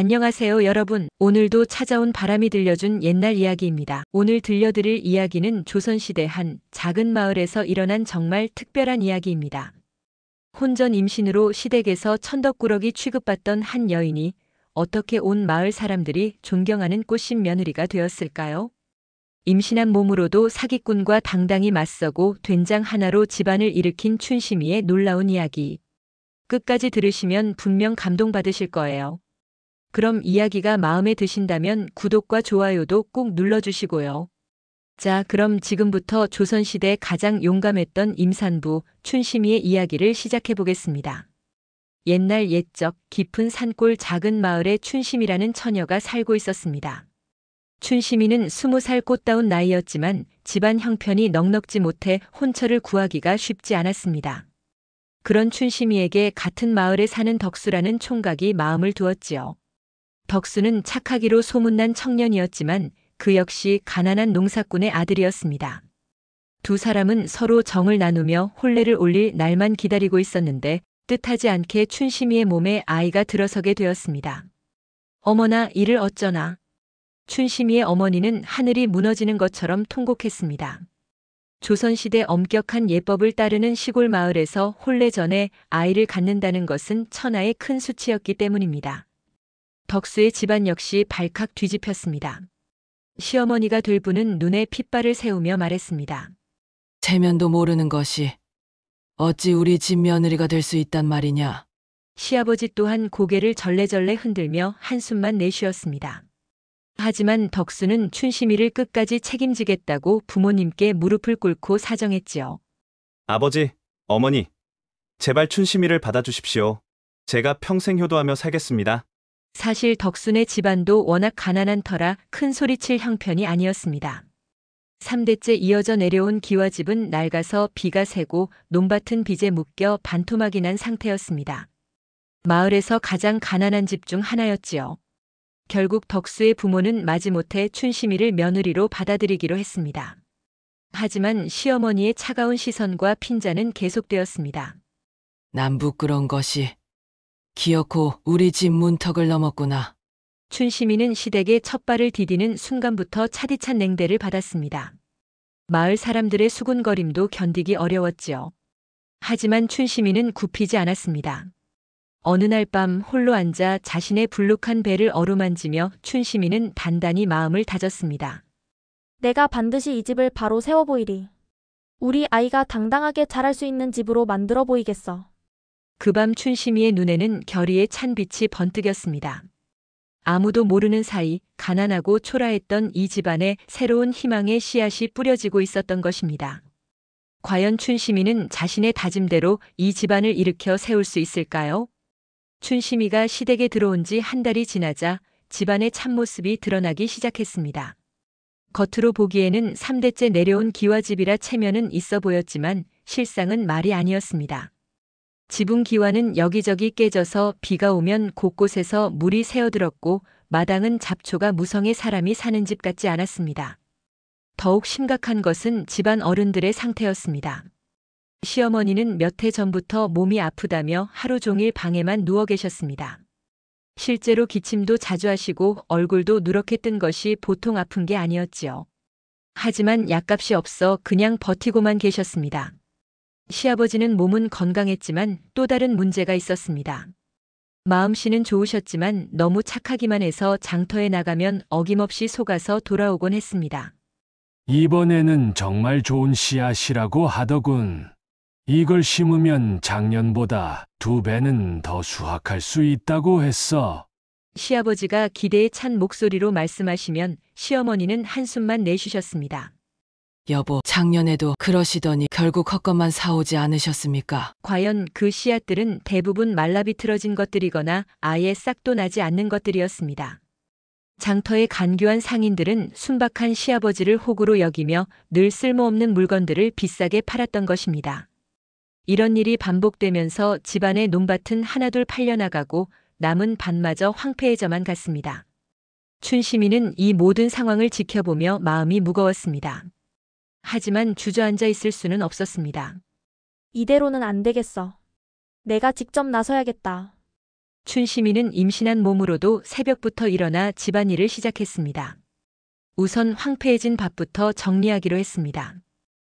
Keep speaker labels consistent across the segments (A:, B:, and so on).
A: 안녕하세요, 여러분. 오늘도 찾아온 바람이 들려준 옛날 이야기입니다. 오늘 들려드릴 이야기는 조선시대 한 작은 마을에서 일어난 정말 특별한 이야기입니다. 혼전 임신으로 시댁에서 천덕꾸러기 취급받던 한 여인이 어떻게 온 마을 사람들이 존경하는 꽃신 며느리가 되었을까요? 임신한 몸으로도 사기꾼과 당당히 맞서고 된장 하나로 집안을 일으킨 춘심이의 놀라운 이야기. 끝까지 들으시면 분명 감동받으실 거예요. 그럼 이야기가 마음에 드신다면 구독과 좋아요도 꼭 눌러주시고요. 자, 그럼 지금부터 조선시대 가장 용감했던 임산부 춘심이의 이야기를 시작해 보겠습니다. 옛날 옛적 깊은 산골 작은 마을에 춘심이라는 처녀가 살고 있었습니다. 춘심이는 20살 꽃다운 나이였지만 집안 형편이 넉넉지 못해 혼처를 구하기가 쉽지 않았습니다. 그런 춘심이에게 같은 마을에 사는 덕수라는 총각이 마음을 두었지요. 덕수는 착하기로 소문난 청년이었지만 그 역시 가난한 농사꾼의 아들이었습니다. 두 사람은 서로 정을 나누며 혼례를 올릴 날만 기다리고 있었는데 뜻하지 않게 춘심이의 몸에 아이가 들어서게 되었습니다. 어머나, 이를 어쩌나. 춘심이의 어머니는 하늘이 무너지는 것처럼 통곡했습니다. 조선시대 엄격한 예법을 따르는 시골 마을에서 혼례 전에 아이를 갖는다는 것은 천하의 큰 수치였기 때문입니다. 덕수의 집안 역시 발칵 뒤집혔습니다. 시어머니가 될 분은 눈에 핏발을 세우며 말했습니다.
B: 체면도 모르는 것이 어찌 우리 집 며느리가 될 수 있단 말이냐.
A: 시아버지 또한 고개를 절레절레 흔들며 한숨만 내쉬었습니다. 하지만 덕수는 춘심이를 끝까지 책임지겠다고 부모님께 무릎을 꿇고 사정했지요.
C: 아버지, 어머니, 제발 춘심이를 받아주십시오. 제가 평생 효도하며 살겠습니다.
A: 사실 덕순의 집안도 워낙 가난한 터라 큰 소리칠 형편이 아니었습니다. 3대째 이어져 내려온 기와집은 낡아서 비가 새고 논밭은 빚에 묶여 반토막이 난 상태였습니다. 마을에서 가장 가난한 집 중 하나였지요. 결국 덕수의 부모는 마지못해 춘심이를 며느리로 받아들이기로 했습니다. 하지만 시어머니의 차가운 시선과 핀잔은 계속되었습니다.
B: 남 부끄러운 것이 기어코 우리 집 문턱을 넘었구나.
A: 춘심이는 시댁에 첫 발을 디디는 순간부터 차디찬 냉대를 받았습니다. 마을 사람들의 수군거림도 견디기 어려웠지요. 하지만 춘심이는 굽히지 않았습니다. 어느 날 밤 홀로 앉아 자신의 불룩한 배를 어루만지며 춘심이는 단단히 마음을 다졌습니다.
D: 내가 반드시 이 집을 바로 세워 보이리. 우리 아이가 당당하게 자랄 수 있는 집으로 만들어 보이겠어.
A: 그 밤 춘심이의 눈에는 결의의 찬 빛이 번뜩였습니다. 아무도 모르는 사이 가난하고 초라했던 이 집안에 새로운 희망의 씨앗이 뿌려지고 있었던 것입니다. 과연 춘심이는 자신의 다짐대로 이 집안을 일으켜 세울 수 있을까요? 춘심이가 시댁에 들어온 지 한 달이 지나자 집안의 참모습이 드러나기 시작했습니다. 겉으로 보기에는 3대째 내려온 기와집이라 체면은 있어 보였지만 실상은 말이 아니었습니다. 지붕 기와는 여기저기 깨져서 비가 오면 곳곳에서 물이 새어들었고 마당은 잡초가 무성해 사람이 사는 집 같지 않았습니다. 더욱 심각한 것은 집안 어른들의 상태였습니다. 시어머니는 몇 해 전부터 몸이 아프다며 하루 종일 방에만 누워 계셨습니다. 실제로 기침도 자주 하시고 얼굴도 누렇게 뜬 것이 보통 아픈 게 아니었지요. 하지만 약값이 없어 그냥 버티고만 계셨습니다. 시아버지는 몸은 건강했지만 또 다른 문제가 있었습니다. 마음씨는 좋으셨지만 너무 착하기만 해서 장터에 나가면 어김없이 속아서 돌아오곤 했습니다.
E: 이번에는 정말 좋은 씨앗이라고 하더군. 이걸 심으면 작년보다 2배는 더 수확할 수 있다고 했어.
A: 시아버지가 기대에 찬 목소리로 말씀하시면 시어머니는 한숨만 내쉬셨습니다.
B: 여보, 작년에도 그러시더니 결국 헛것만 사오지 않으셨습니까?
A: 과연 그 씨앗들은 대부분 말라비틀어진 것들이거나 아예 싹도 나지 않는 것들이었습니다. 장터의 간교한 상인들은 순박한 시아버지를 호구로 여기며 늘 쓸모없는 물건들을 비싸게 팔았던 것입니다. 이런 일이 반복되면서 집안의 논밭은 하나둘 팔려나가고 남은 밭마저 황폐해져만 갔습니다. 춘심이는 이 모든 상황을 지켜보며 마음이 무거웠습니다. 하지만 주저앉아 있을 수는 없었습니다.
D: 이대로는 안 되겠어. 내가 직접 나서야겠다.
A: 춘심이는 임신한 몸으로도 새벽부터 일어나 집안일을 시작했습니다. 우선 황폐해진 밥부터 정리하기로 했습니다.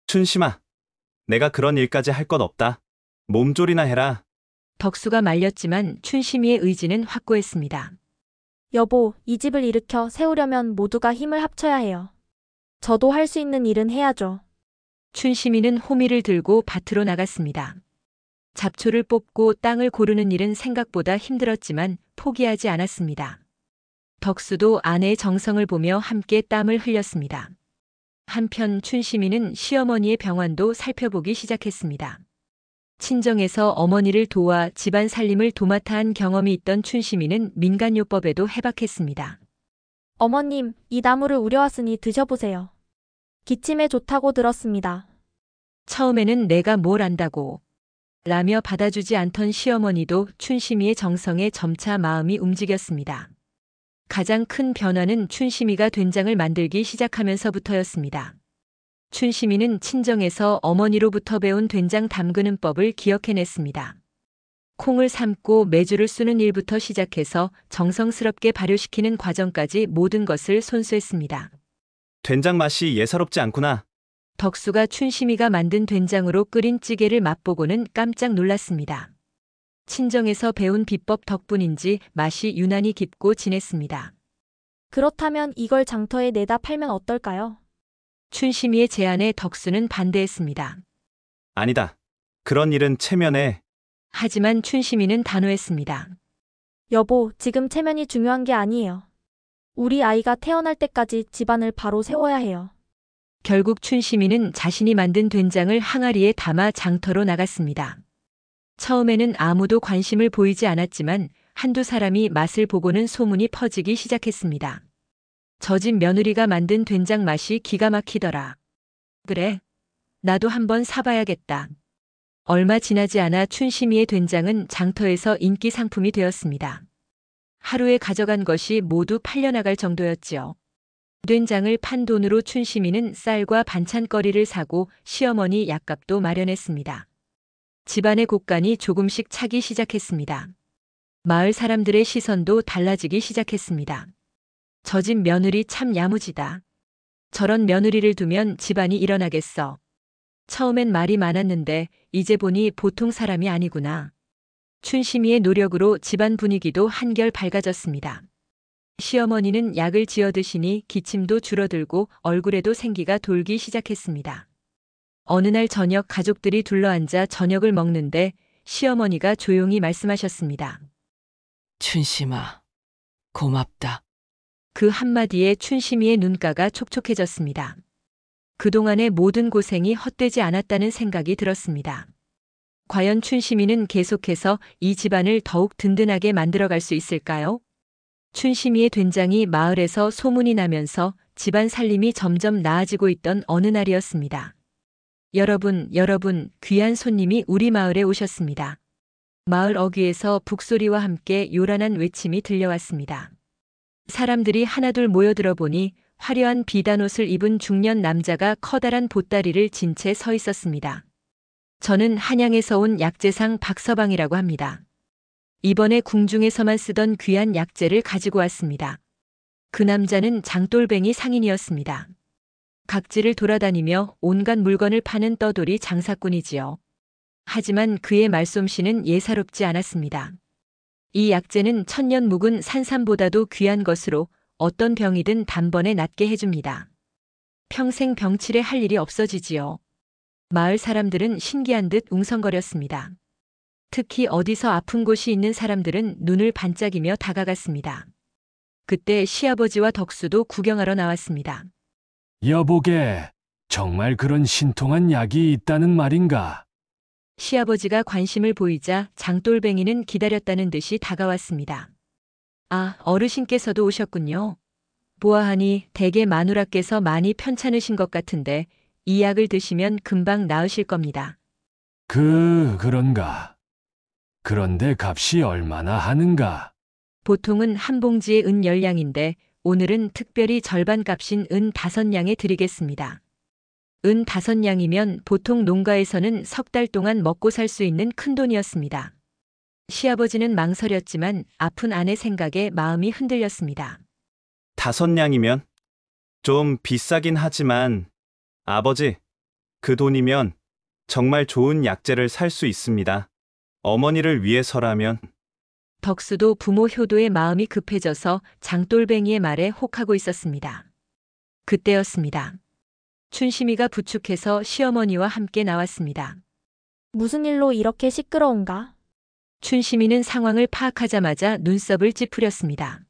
C: 춘심아, 내가 그런 일까지 할 것 없다. 몸조리나 해라.
A: 덕수가 말렸지만 춘심이의 의지는 확고했습니다.
D: 여보, 이 집을 일으켜 세우려면 모두가 힘을 합쳐야 해요. 저도 할 수 있는 일은 해야죠.
A: 춘심이는 호미를 들고 밭으로 나갔습니다. 잡초를 뽑고 땅을 고르는 일은 생각보다 힘들었지만 포기하지 않았습니다. 덕수도 아내의 정성을 보며 함께 땀을 흘렸습니다. 한편 춘심이는 시어머니의 병환도 살펴보기 시작했습니다. 친정에서 어머니를 도와 집안 살림을 도맡아 한 경험이 있던 춘심이는 민간요법에도 해박했습니다.
D: 어머님, 이 나무를 우려왔으니 드셔보세요. 기침에 좋다고 들었습니다.
A: 처음에는 내가 뭘 안다고 라며 받아주지 않던 시어머니도 춘심이의 정성에 점차 마음이 움직였습니다. 가장 큰 변화는 춘심이가 된장을 만들기 시작하면서부터였습니다. 춘심이는 친정에서 어머니로부터 배운 된장 담그는 법을 기억해냈습니다. 콩을 삶고 메주를 쓰는 일부터 시작해서 정성스럽게 발효시키는 과정까지 모든 것을 손수했습니다.
C: 된장 맛이 예사롭지 않구나.
A: 덕수가 춘심이가 만든 된장으로 끓인 찌개를 맛보고는 깜짝 놀랐습니다. 친정에서 배운 비법 덕분인지 맛이 유난히 깊고 진했습니다.
D: 그렇다면 이걸 장터에 내다 팔면 어떨까요?
A: 춘심이의 제안에 덕수는 반대했습니다.
C: 아니다. 그런 일은 체면에.
A: 하지만 춘심이는 단호했습니다.
D: 여보, 지금 체면이 중요한 게 아니에요. 우리 아이가 태어날 때까지 집안을 바로 세워야 해요.
A: 결국 춘심이는 자신이 만든 된장을 항아리에 담아 장터로 나갔습니다. 처음에는 아무도 관심을 보이지 않았지만 한두 사람이 맛을 보고는 소문이 퍼지기 시작했습니다. 저 집 며느리가 만든 된장 맛이 기가 막히더라. 그래, 나도 한번 사봐야겠다. 얼마 지나지 않아 춘심이의 된장은 장터에서 인기 상품이 되었습니다. 하루에 가져간 것이 모두 팔려나갈 정도였지요. 된장을 판 돈으로 춘심이는 쌀과 반찬거리를 사고 시어머니 약값도 마련했습니다. 집안의 곳간이 조금씩 차기 시작했습니다. 마을 사람들의 시선도 달라지기 시작했습니다. 저 집 며느리 참 야무지다. 저런 며느리를 두면 집안이 일어나겠어. 처음엔 말이 많았는데 이제 보니 보통 사람이 아니구나. 춘심이의 노력으로 집안 분위기도 한결 밝아졌습니다. 시어머니는 약을 지어 드시니 기침도 줄어들고 얼굴에도 생기가 돌기 시작했습니다. 어느 날 저녁 가족들이 둘러앉아 저녁을 먹는데 시어머니가 조용히 말씀하셨습니다.
B: 춘심아, 고맙다.
A: 그 한마디에 춘심이의 눈가가 촉촉해졌습니다. 그동안의 모든 고생이 헛되지 않았다는 생각이 들었습니다. 과연 춘심이는 계속해서 이 집안을 더욱 든든하게 만들어갈 수 있을까요? 춘심이의 된장이 마을에서 소문이 나면서 집안 살림이 점점 나아지고 있던 어느 날이었습니다. 여러분, 귀한 손님이 우리 마을에 오셨습니다. 마을 어귀에서 북소리와 함께 요란한 외침이 들려왔습니다. 사람들이 하나둘 모여들어 보니 화려한 비단옷을 입은 중년 남자가 커다란 보따리를 진 채 서 있었습니다. 저는 한양에서 온 약재상 박서방이라고 합니다. 이번에 궁중에서만 쓰던 귀한 약재를 가지고 왔습니다. 그 남자는 장돌뱅이 상인이었습니다. 각지를 돌아다니며 온갖 물건을 파는 떠돌이 장사꾼이지요. 하지만 그의 말솜씨는 예사롭지 않았습니다. 이 약재는 천년 묵은 산삼보다도 귀한 것으로 어떤 병이든 단번에 낫게 해줍니다. 평생 병치레 할 일이 없어지지요. 마을 사람들은 신기한 듯 웅성거렸습니다. 특히 어디서 아픈 곳이 있는 사람들은 눈을 반짝이며 다가갔습니다. 그때 시아버지와 덕수도 구경하러 나왔습니다.
E: 여보게, 정말 그런 신통한 약이 있다는 말인가?
A: 시아버지가 관심을 보이자 장돌뱅이는 기다렸다는 듯이 다가왔습니다. 아, 어르신께서도 오셨군요. 보아하니 대개 마누라께서 많이 편찮으신 것 같은데 이 약을 드시면 금방 나으실 겁니다.
E: 그런가? 그런데 값이 얼마나 하는가?
A: 보통은 한 봉지에 은 10냥인데 오늘은 특별히 절반 값인 은 5냥에 드리겠습니다. 은 5냥이면 보통 농가에서는 석 달 동안 먹고 살 수 있는 큰돈이었습니다. 시아버지는 망설였지만 아픈 아내 생각에 마음이 흔들렸습니다.
C: 5냥이면? 좀 비싸긴 하지만, 아버지, 그 돈이면 정말 좋은 약재를 살 수 있습니다. 어머니를 위해서라면.
A: 덕수도 부모 효도의 마음이 급해져서 장돌뱅이의 말에 혹하고 있었습니다. 그때였습니다. 춘심이가 부축해서 시어머니와 함께 나왔습니다.
D: 무슨 일로 이렇게 시끄러운가?
A: 춘심이는 상황을 파악하자마자 눈썹을 찌푸렸습니다.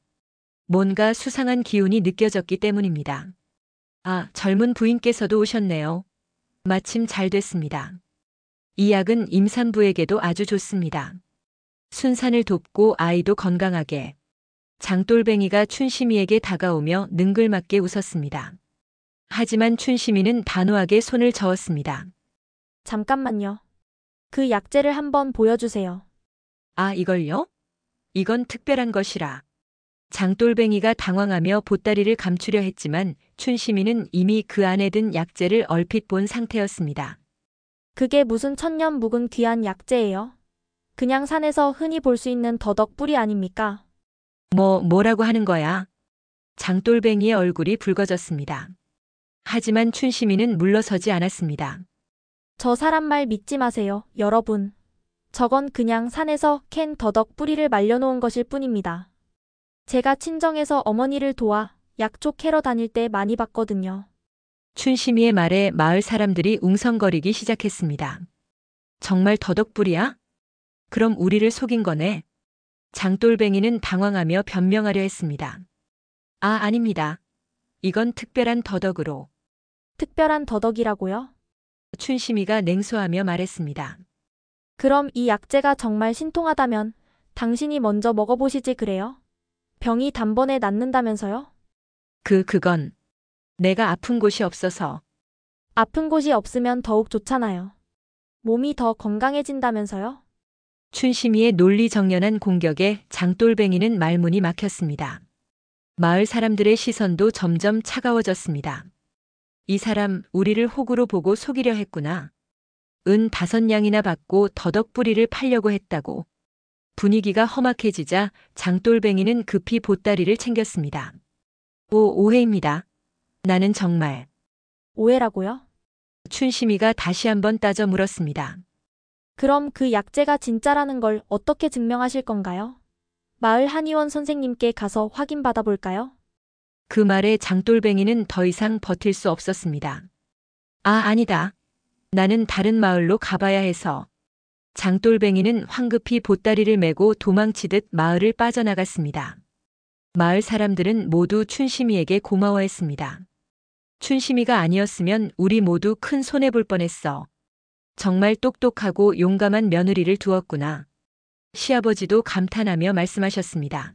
A: 뭔가 수상한 기운이 느껴졌기 때문입니다. 아, 젊은 부인께서도 오셨네요. 마침 잘 됐습니다. 이 약은 임산부에게도 아주 좋습니다. 순산을 돕고 아이도 건강하게. 장돌뱅이가 춘심이에게 다가오며 능글맞게 웃었습니다. 하지만 춘심이는 단호하게 손을 저었습니다.
D: 잠깐만요. 그 약재를 한번 보여주세요.
A: 아, 이걸요? 이건 특별한 것이라. 장돌뱅이가 당황하며 보따리를 감추려 했지만 춘심이는 이미 그 안에 든 약재를 얼핏 본 상태였습니다.
D: 그게 무슨 천년 묵은 귀한 약재예요? 그냥 산에서 흔히 볼 수 있는 더덕 뿌리 아닙니까?
A: 뭐라고 하는 거야? 장돌뱅이의 얼굴이 붉어졌습니다. 하지만 춘심이는 물러서지 않았습니다.
D: 저 사람 말 믿지 마세요, 여러분. 저건 그냥 산에서 캔 더덕 뿌리를 말려놓은 것일 뿐입니다. 제가 친정에서 어머니를 도와 약초 캐러 다닐 때 많이 봤거든요.
A: 춘심이의 말에 마을 사람들이 웅성거리기 시작했습니다. 정말 더덕뿌리야? 그럼 우리를 속인 거네. 장돌뱅이는 당황하며 변명하려 했습니다. 아, 아닙니다. 이건 특별한 더덕으로.
D: 특별한 더덕이라고요?
A: 춘심이가 냉소하며 말했습니다.
D: 그럼 이 약재가 정말 신통하다면 당신이 먼저 먹어보시지 그래요? 병이 단번에 낫는다면서요?
A: 그건 내가 아픈 곳이 없어서.
D: 아픈 곳이 없으면 더욱 좋잖아요. 몸이 더 건강해진다면서요?
A: 춘심이의 논리정연한 공격에 장돌뱅이는 말문이 막혔습니다. 마을 사람들의 시선도 점점 차가워졌습니다. 이 사람 우리를 호구로 보고 속이려 했구나. 은 5냥이나 받고 더덕뿌리를 팔려고 했다고. 분위기가 험악해지자 장돌뱅이는 급히 보따리를 챙겼습니다. 오해입니다. 나는 정말.
D: 오해라고요?
A: 춘심이가 다시 한번 따져 물었습니다.
D: 그럼 그 약재가 진짜라는 걸 어떻게 증명하실 건가요? 마을 한의원 선생님께 가서 확인받아 볼까요?
A: 그 말에 장돌뱅이는 더 이상 버틸 수 없었습니다. 아, 아니다. 나는 다른 마을로 가봐야 해서. 장돌뱅이는 황급히 보따리를 메고 도망치듯 마을을 빠져나갔습니다. 마을 사람들은 모두 춘심이에게 고마워했습니다. 춘심이가 아니었으면 우리 모두 큰 손해볼 뻔했어. 정말 똑똑하고 용감한 며느리를 두었구나. 시아버지도 감탄하며 말씀하셨습니다.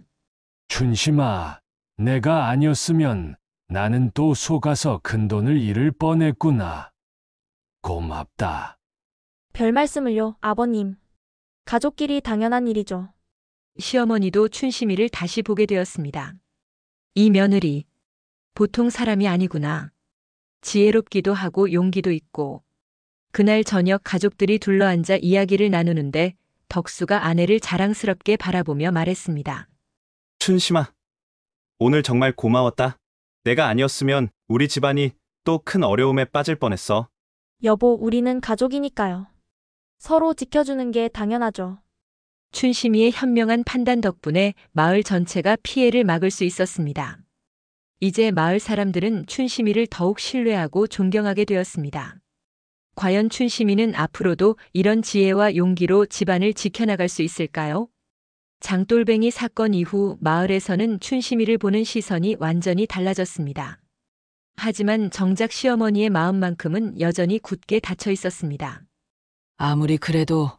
E: 춘심아, 내가 아니었으면 나는 또 속아서 큰돈을 잃을 뻔했구나. 고맙다.
D: 별 말씀을요, 아버님. 가족끼리 당연한 일이죠.
A: 시어머니도 춘심이를 다시 보게 되었습니다. 이 며느리, 보통 사람이 아니구나. 지혜롭기도 하고 용기도 있고. 그날 저녁 가족들이 둘러앉아 이야기를 나누는데 덕수가 아내를 자랑스럽게 바라보며 말했습니다.
C: 춘심아, 오늘 정말 고마웠다. 내가 아니었으면 우리 집안이 또 큰 어려움에 빠질 뻔했어.
D: 여보, 우리는 가족이니까요. 서로 지켜주는 게 당연하죠.
A: 춘심이의 현명한 판단 덕분에 마을 전체가 피해를 막을 수 있었습니다. 이제 마을 사람들은 춘심이를 더욱 신뢰하고 존경하게 되었습니다. 과연 춘심이는 앞으로도 이런 지혜와 용기로 집안을 지켜나갈 수 있을까요? 장돌뱅이 사건 이후 마을에서는 춘심이를 보는 시선이 완전히 달라졌습니다. 하지만 정작 시어머니의 마음만큼은 여전히 굳게 닫혀 있었습니다.
B: 아무리 그래도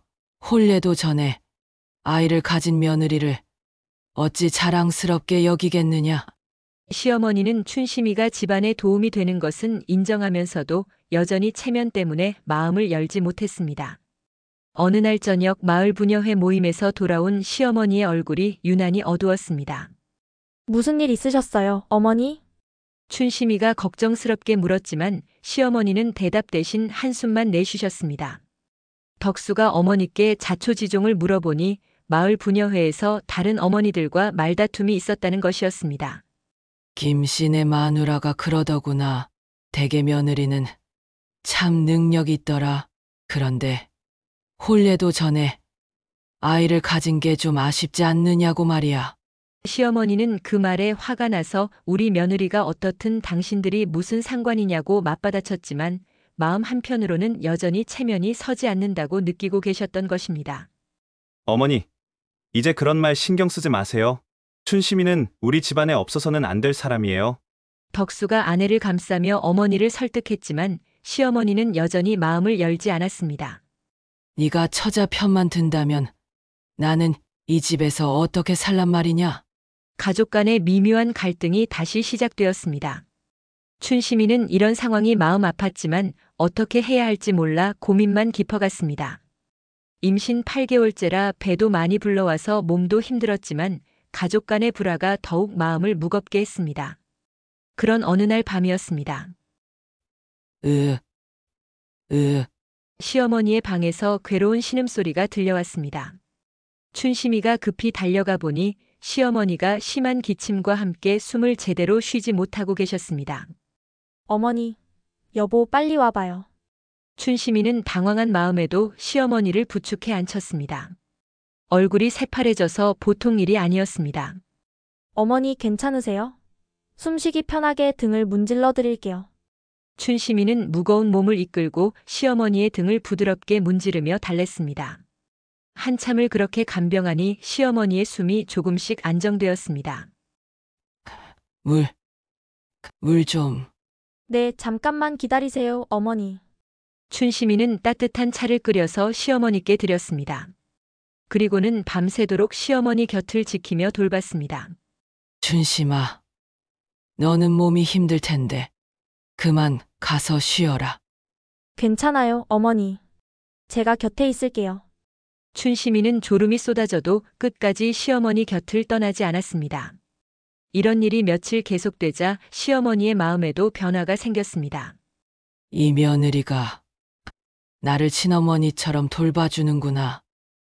B: 혼례도 전에 아이를 가진 며느리를 어찌 자랑스럽게 여기겠느냐.
A: 시어머니는 춘심이가 집안에 도움이 되는 것은 인정하면서도 여전히 체면 때문에 마음을 열지 못했습니다. 어느 날 저녁 마을 부녀회 모임에서 돌아온 시어머니의 얼굴이 유난히 어두웠습니다.
D: 무슨 일 있으셨어요, 어머니?
A: 춘심이가 걱정스럽게 물었지만 시어머니는 대답 대신 한숨만 내쉬셨습니다. 덕수가 어머니께 자초지종을 물어보니 마을 부녀회에서 다른 어머니들과 말다툼이 있었다는 것이었습니다.
B: 김씨네 마누라가 그러더구나. 대개 며느리는 참 능력 있더라. 그런데 혼례도 전에 아이를 가진 게 좀 아쉽지 않느냐고 말이야.
A: 시어머니는 그 말에 화가 나서 우리 며느리가 어떻든 당신들이 무슨 상관이냐고 맞받아쳤지만 마음 한편으로는 여전히 체면이 서지 않는다고 느끼고 계셨던 것입니다.
C: 어머니, 이제 그런 말 신경 쓰지 마세요. 춘심이는 우리 집안에 없어서는 안 될 사람이에요.
A: 덕수가 아내를 감싸며 어머니를 설득했지만 시어머니는 여전히 마음을 열지 않았습니다.
B: 네가 처자 편만 든다면 나는 이 집에서 어떻게 살란 말이냐?
A: 가족 간의 미묘한 갈등이 다시 시작되었습니다. 춘심이는 이런 상황이 마음 아팠지만 어떻게 해야 할지 몰라 고민만 깊어갔습니다. 임신 8개월째라 배도 많이 불러와서 몸도 힘들었지만 가족 간의 불화가 더욱 마음을 무겁게 했습니다. 그런 어느 날 밤이었습니다. 시어머니의 방에서 괴로운 신음소리가 들려왔습니다. 춘심이가 급히 달려가 보니 시어머니가 심한 기침과 함께 숨을 제대로 쉬지 못하고 계셨습니다.
D: 어머니, 여보 빨리 와봐요.
A: 춘심이는 당황한 마음에도 시어머니를 부축해 앉혔습니다. 얼굴이 새파래져서 보통 일이 아니었습니다.
D: 어머니 괜찮으세요? 숨쉬기 편하게 등을 문질러 드릴게요.
A: 춘심이는 무거운 몸을 이끌고 시어머니의 등을 부드럽게 문지르며 달랬습니다. 한참을 그렇게 간병하니 시어머니의 숨이 조금씩 안정되었습니다.
B: 물 좀.
D: 네, 잠깐만 기다리세요, 어머니.
A: 춘심이는 따뜻한 차를 끓여서 시어머니께 드렸습니다. 그리고는 밤새도록 시어머니 곁을 지키며 돌봤습니다.
B: 춘심아, 너는 몸이 힘들 텐데 그만 가서 쉬어라.
D: 괜찮아요, 어머니. 제가 곁에 있을게요.
A: 춘심이는 졸음이 쏟아져도 끝까지 시어머니 곁을 떠나지 않았습니다. 이런 일이 며칠 계속되자 시어머니의 마음에도 변화가 생겼습니다.
B: 이 며느리가 나를 친어머니처럼 돌봐주는구나.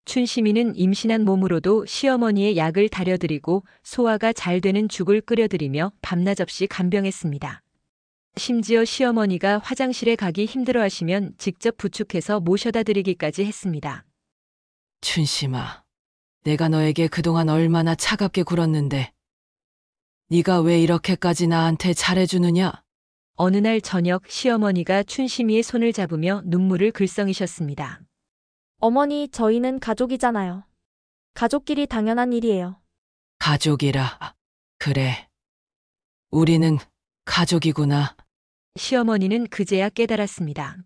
A: 춘심이는 임신한 몸으로도 시어머니의 약을 다려드리고 소화가 잘 되는 죽을 끓여드리며 밤낮 없이 간병했습니다. 심지어 시어머니가 화장실에 가기 힘들어하시면 직접 부축해서 모셔다 드리기까지 했습니다.
B: 춘심아, 내가 너에게 그동안 얼마나 차갑게 굴었는데 네가 왜 이렇게까지 나한테 잘해주느냐?
A: 어느 날 저녁 시어머니가 춘심이의 손을 잡으며 눈물을 글썽이셨습니다.
D: 어머니, 저희는 가족이잖아요. 가족끼리 당연한 일이에요.
B: 가족이라. 그래. 우리는 가족이구나.
A: 시어머니는 그제야 깨달았습니다.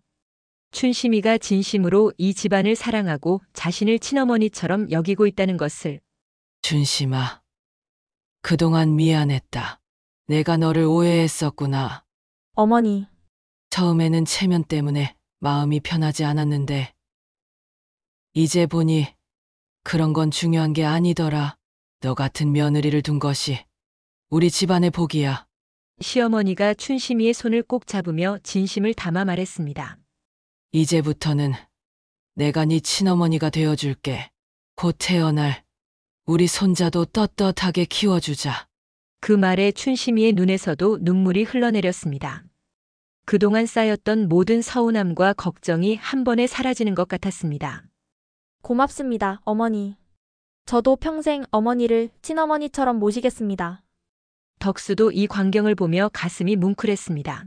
A: 춘심이가 진심으로 이 집안을 사랑하고 자신을 친어머니처럼 여기고 있다는 것을.
B: 춘심아, 그동안 미안했다. 내가 너를 오해했었구나.
D: 어머니,
B: 처음에는 체면 때문에 마음이 편하지 않았는데 이제 보니 그런 건 중요한 게 아니더라. 너 같은 며느리를 둔 것이 우리 집안의 복이야.
A: 시어머니가 춘심이의 손을 꼭 잡으며 진심을 담아 말했습니다.
B: 이제부터는 내가 네 친어머니가 되어줄게. 곧 태어날 우리 손자도 떳떳하게 키워주자.
A: 그 말에 춘심이의 눈에서도 눈물이 흘러내렸습니다. 그동안 쌓였던 모든 서운함과 걱정이 한 번에 사라지는 것 같았습니다.
D: 고맙습니다, 어머니. 저도 평생 어머니를 친어머니처럼 모시겠습니다.
A: 덕수도 이 광경을 보며 가슴이 뭉클했습니다.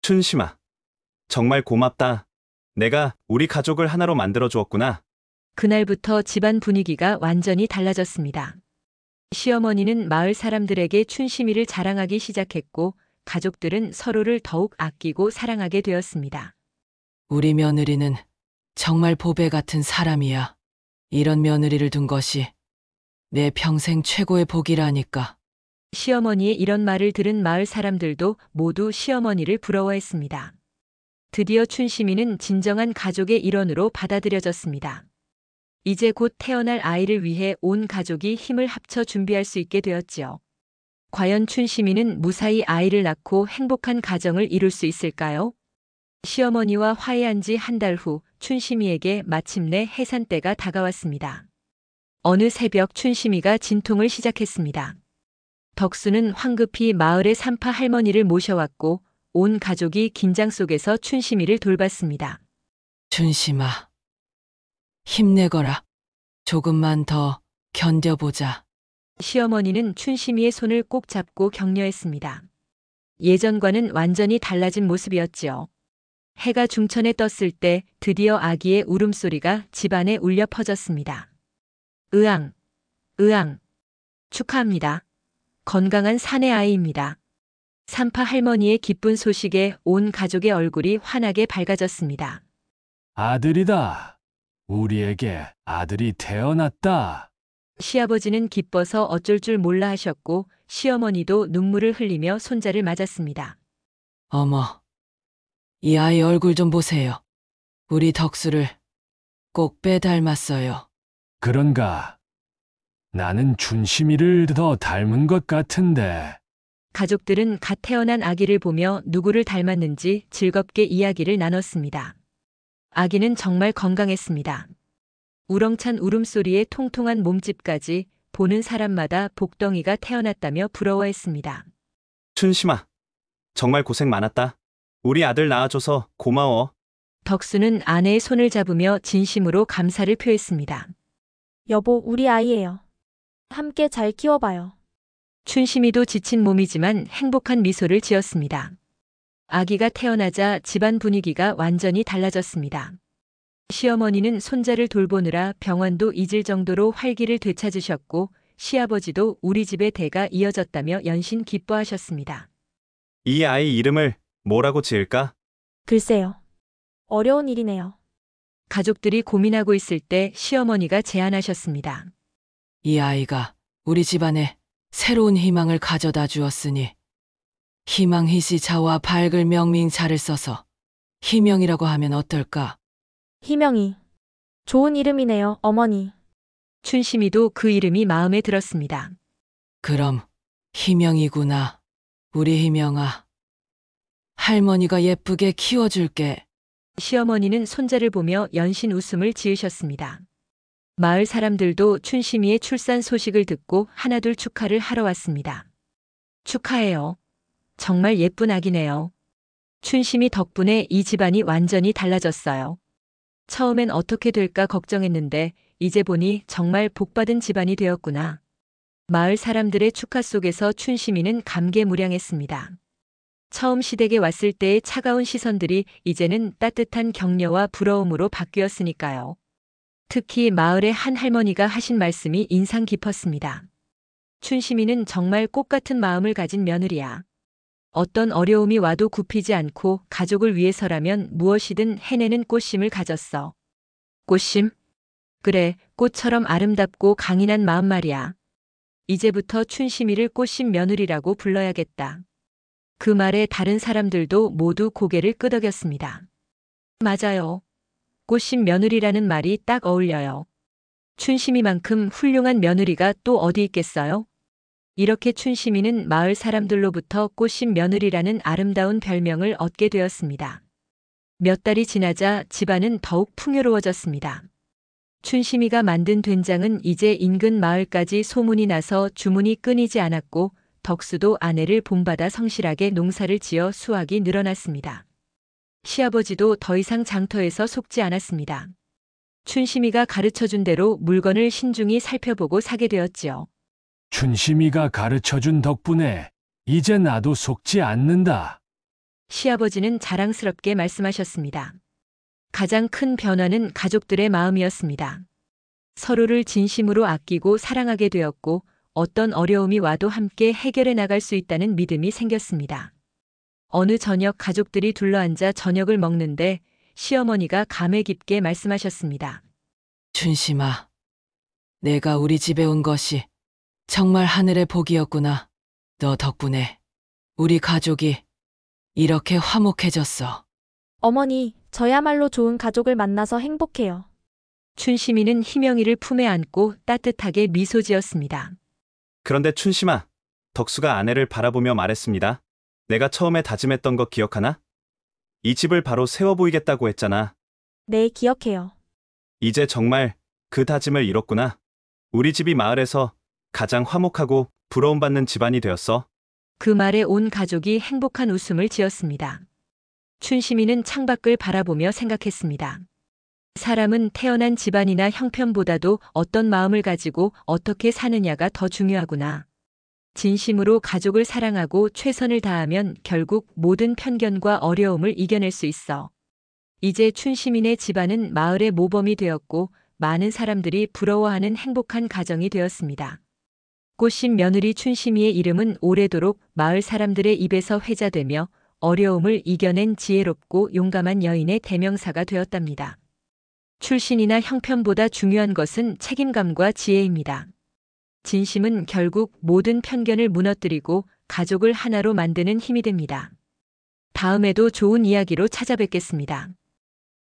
C: 춘심아, 정말 고맙다. 내가 우리 가족을 하나로 만들어 주었구나.
A: 그날부터 집안 분위기가 완전히 달라졌습니다. 시어머니는 마을 사람들에게 춘심이를 자랑하기 시작했고 가족들은 서로를 더욱 아끼고 사랑하게 되었습니다.
B: 우리 며느리는 정말 보배 같은 사람이야. 이런 며느리를 둔 것이 내 평생 최고의 복이라니까.
A: 시어머니의 이런 말을 들은 마을 사람들도 모두 시어머니를 부러워했습니다. 드디어 춘심이는 진정한 가족의 일원으로 받아들여졌습니다. 이제 곧 태어날 아이를 위해 온 가족이 힘을 합쳐 준비할 수 있게 되었지요. 과연 춘심이는 무사히 아이를 낳고 행복한 가정을 이룰 수 있을까요? 시어머니와 화해한 지 한 달 후 춘심이에게 마침내 해산 때가 다가왔습니다. 어느 새벽 춘심이가 진통을 시작했습니다. 덕수는 황급히 마을의 산파 할머니를 모셔왔고 온 가족이 긴장 속에서 춘심이를 돌봤습니다.
B: 춘심아, 힘내거라. 조금만 더 견뎌보자.
A: 시어머니는 춘심이의 손을 꼭 잡고 격려했습니다. 예전과는 완전히 달라진 모습이었지요. 해가 중천에 떴을 때 드디어 아기의 울음소리가 집안에 울려 퍼졌습니다. 으앙, 으앙. 축하합니다. 건강한 사내 아이입니다. 산파 할머니의 기쁜 소식에 온 가족의 얼굴이 환하게 밝아졌습니다.
E: 아들이다. 우리에게 아들이 태어났다.
A: 시아버지는 기뻐서 어쩔 줄 몰라 하셨고 시어머니도 눈물을 흘리며 손자를 맞았습니다.
B: 어머, 이 아이 얼굴 좀 보세요. 우리 덕수를 꼭 빼닮았어요.
E: 그런가? 나는 춘심이를 더 닮은 것 같은데.
A: 가족들은 갓 태어난 아기를 보며 누구를 닮았는지 즐겁게 이야기를 나눴습니다. 아기는 정말 건강했습니다. 우렁찬 울음소리에 통통한 몸집까지 보는 사람마다 복덩이가 태어났다며 부러워했습니다.
C: 춘심아, 정말 고생 많았다. 우리 아들 낳아줘서 고마워.
A: 덕수는 아내의 손을 잡으며 진심으로 감사를 표했습니다.
D: 여보, 우리 아이예요. 함께 잘 키워봐요.
A: 춘심이도 지친 몸이지만 행복한 미소를 지었습니다. 아기가 태어나자 집안 분위기가 완전히 달라졌습니다. 시어머니는 손자를 돌보느라 병원도 잊을 정도로 활기를 되찾으셨고 시아버지도 우리 집의 대가 이어졌다며 연신 기뻐하셨습니다.
C: 이 아이 이름을 뭐라고 지을까?
D: 글쎄요. 어려운 일이네요.
A: 가족들이 고민하고 있을 때 시어머니가 제안하셨습니다.
B: 이 아이가 우리 집안에 새로운 희망을 가져다 주었으니 희망희시 자와 밝을 명민자를 써서 희명이라고 하면 어떨까?
D: 희명이. 좋은 이름이네요, 어머니.
A: 춘심이도 그 이름이 마음에 들었습니다.
B: 그럼 희명이구나. 우리 희명아. 할머니가 예쁘게 키워줄게.
A: 시어머니는 손자를 보며 연신 웃음을 지으셨습니다. 마을 사람들도 춘심이의 출산 소식을 듣고 하나둘 축하를 하러 왔습니다. 축하해요. 정말 예쁜 아기네요. 춘심이 덕분에 이 집안이 완전히 달라졌어요. 처음엔 어떻게 될까 걱정했는데 이제 보니 정말 복받은 집안이 되었구나. 마을 사람들의 축하 속에서 춘심이는 감개무량했습니다. 처음 시댁에 왔을 때의 차가운 시선들이 이제는 따뜻한 격려와 부러움으로 바뀌었으니까요. 특히 마을의 한 할머니가 하신 말씀이 인상 깊었습니다. 춘심이는 정말 꽃 같은 마음을 가진 며느리야. 어떤 어려움이 와도 굽히지 않고 가족을 위해서라면 무엇이든 해내는 꽃심을 가졌어. 꽃심? 그래, 꽃처럼 아름답고 강인한 마음 말이야. 이제부터 춘심이를 꽃심 며느리라고 불러야겠다. 그 말에 다른 사람들도 모두 고개를 끄덕였습니다. 맞아요. 꽃심 며느리라는 말이 딱 어울려요. 춘심이만큼 훌륭한 며느리가 또 어디 있겠어요? 이렇게 춘심이는 마을 사람들로부터 꽃심 며느리라는 아름다운 별명을 얻게 되었습니다. 몇 달이 지나자 집안은 더욱 풍요로워졌습니다. 춘심이가 만든 된장은 이제 인근 마을까지 소문이 나서 주문이 끊이지 않았고 덕수도 아내를 본받아 성실하게 농사를 지어 수확이 늘어났습니다. 시아버지도 더 이상 장터에서 속지 않았습니다. 춘심이가 가르쳐준 대로 물건을 신중히 살펴보고 사게 되었지요.
E: 춘심이가 가르쳐준 덕분에 이제 나도 속지 않는다.
A: 시아버지는 자랑스럽게 말씀하셨습니다. 가장 큰 변화는 가족들의 마음이었습니다. 서로를 진심으로 아끼고 사랑하게 되었고 어떤 어려움이 와도 함께 해결해 나갈 수 있다는 믿음이 생겼습니다. 어느 저녁 가족들이 둘러앉아 저녁을 먹는데 시어머니가 감회 깊게 말씀하셨습니다.
B: 춘심아, 내가 우리 집에 온 것이 정말 하늘의 복이었구나. 너 덕분에 우리 가족이 이렇게 화목해졌어.
D: 어머니, 저야말로 좋은 가족을 만나서 행복해요.
A: 춘심이는 희명이를 품에 안고 따뜻하게 미소 지었습니다.
C: 그런데 춘심아, 덕수가 아내를 바라보며 말했습니다. 내가 처음에 다짐했던 거 기억하나? 이 집을 바로 세워 보이겠다고 했잖아.
D: 네, 기억해요.
C: 이제 정말 그 다짐을 이뤘구나. 우리 집이 마을에서 가장 화목하고 부러움받는 집안이 되었어.
A: 그 말에 온 가족이 행복한 웃음을 지었습니다. 춘심이는 창밖을 바라보며 생각했습니다. 사람은 태어난 집안이나 형편보다도 어떤 마음을 가지고 어떻게 사느냐가 더 중요하구나. 진심으로 가족을 사랑하고 최선을 다하면 결국 모든 편견과 어려움을 이겨낼 수 있어. 이제 춘심이네 집안은 마을의 모범이 되었고 많은 사람들이 부러워하는 행복한 가정이 되었습니다. 꽃신 며느리 춘심이의 이름은 오래도록 마을 사람들의 입에서 회자되며 어려움을 이겨낸 지혜롭고 용감한 여인의 대명사가 되었답니다. 출신이나 형편보다 중요한 것은 책임감과 지혜입니다. 진심은 결국 모든 편견을 무너뜨리고 가족을 하나로 만드는 힘이 됩니다. 다음에도 좋은 이야기로 찾아뵙겠습니다.